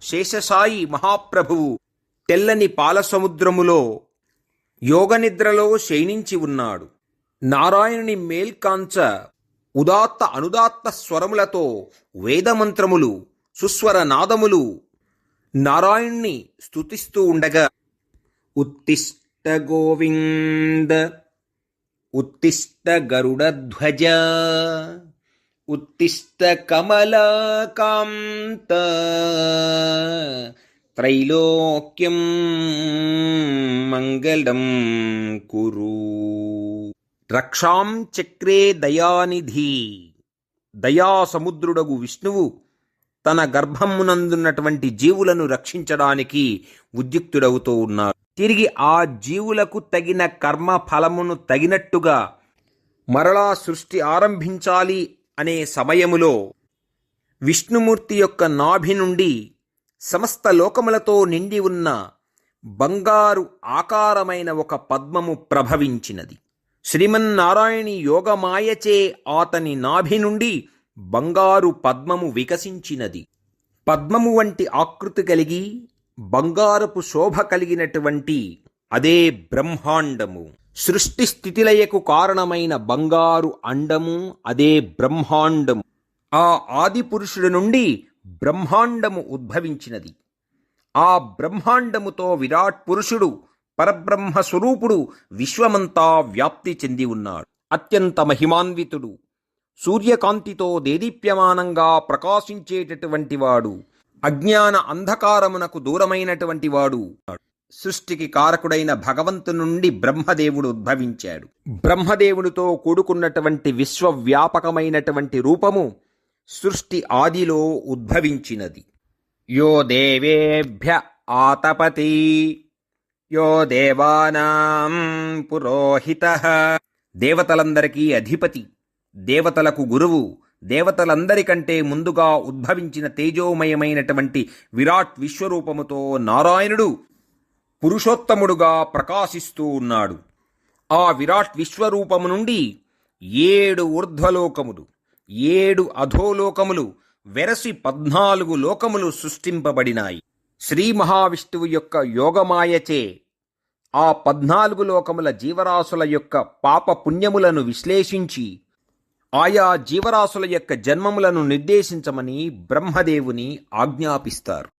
శేషసాయి మహాప్రభువు తెల్లని పాలసముద్రములో యోగనిద్రలో శయనించి ఉన్నాడు. నారాయణుని మేల్కాంచ ఉదాత్త అనుదాత్త స్వరములతో వేదమంత్రములు, సుస్వర నాదములు నారాయణ్ణి స్తుతిస్తూ ఉండగా, ఉత్తిష్ట గోవింద, ఉత్తిష్ట గరుడధ్వజ, ఉత్తిష్ట కమలాకాంత, త్రైలోక్యం మంగళం కురు. రక్షాం చక్రే దయానిధి. దయాసముద్రుడగు విష్ణువు తన గర్భమునందున్నటువంటి జీవులను రక్షించడానికి ఉద్యుక్తుడవుతూ ఉన్నారు. తిరిగి ఆ జీవులకు తగిన కర్మ ఫలమును తగినట్టుగా మరలా సృష్టి ఆరంభించాలి అనే సమయములో విష్ణుమూర్తి యొక్క నాభి నుండి సమస్త లోకములతో నిండి ఉన్న బంగారు ఆకారమైన ఒక పద్మము ప్రభవించినది. శ్రీమన్నారాయణి యోగమాయచే అతని నాభి నుండి బంగారు పద్మము వికసించినది. పద్మము వంటి ఆకృతి కలిగి బంగారపు శోభ కలిగినటువంటి అదే బ్రహ్మాండము. సృష్టి స్థితిలయకు కారణమైన బంగారు అండము అదే బ్రహ్మాండము. ఆ ఆది పురుషుడి నుండి బ్రహ్మాండము ఉద్భవించినది. ఆ బ్రహ్మాండముతో విరాట్ పురుషుడు పరబ్రహ్మ స్వరూపుడు విశ్వమంతా వ్యాప్తి చెంది ఉన్నాడు. అత్యంత మహిమాన్వితుడు, సూర్యకాంతితో దేదీప్యమానంగా ప్రకాశించేటటువంటి వాడు, అజ్ఞాన అంధకారమునకు దూరమైనటువంటి వాడు. సృష్టికి కారకుడైన భగవంతుని నుండి బ్రహ్మదేవుడు ఉద్భవించాడు. బ్రహ్మదేవుడితో కూడుకున్నటువంటి విశ్వవ్యాపకమైనటువంటి రూపము సృష్టి ఆదిలో ఉద్భవించినది. యో దేవేభ్య ఆతపతి, యో దేవానాం పురోహితః. దేవతలందరికీ అధిపతి, దేవతలకు గురువు, దేవతలందరికంటే ముందుగా ఉద్భవించిన తేజోమయమైనటువంటి విరాట్ విశ్వరూపముతో నారాయణుడు పురుషోత్తముడుగా ప్రకాశిస్తూ ఉన్నాడు. ఆ విరాట్ విశ్వరూపము నుండి 7 ఊర్ధ్వలోకములు, 7 అధోలోకములు వెరసి 14 లోకములు సృష్టింపబడినాయి. శ్రీ మహావిష్ణువు యొక్క యోగమాయచే ఆ 14 లోకముల జీవరాశుల యొక్క పాప పుణ్యములను విశ్లేషించి ఆయా జీవరాశుల యొక్క జన్మములను నిర్దేశించమని బ్రహ్మదేవుని ఆజ్ఞాపిస్తారు.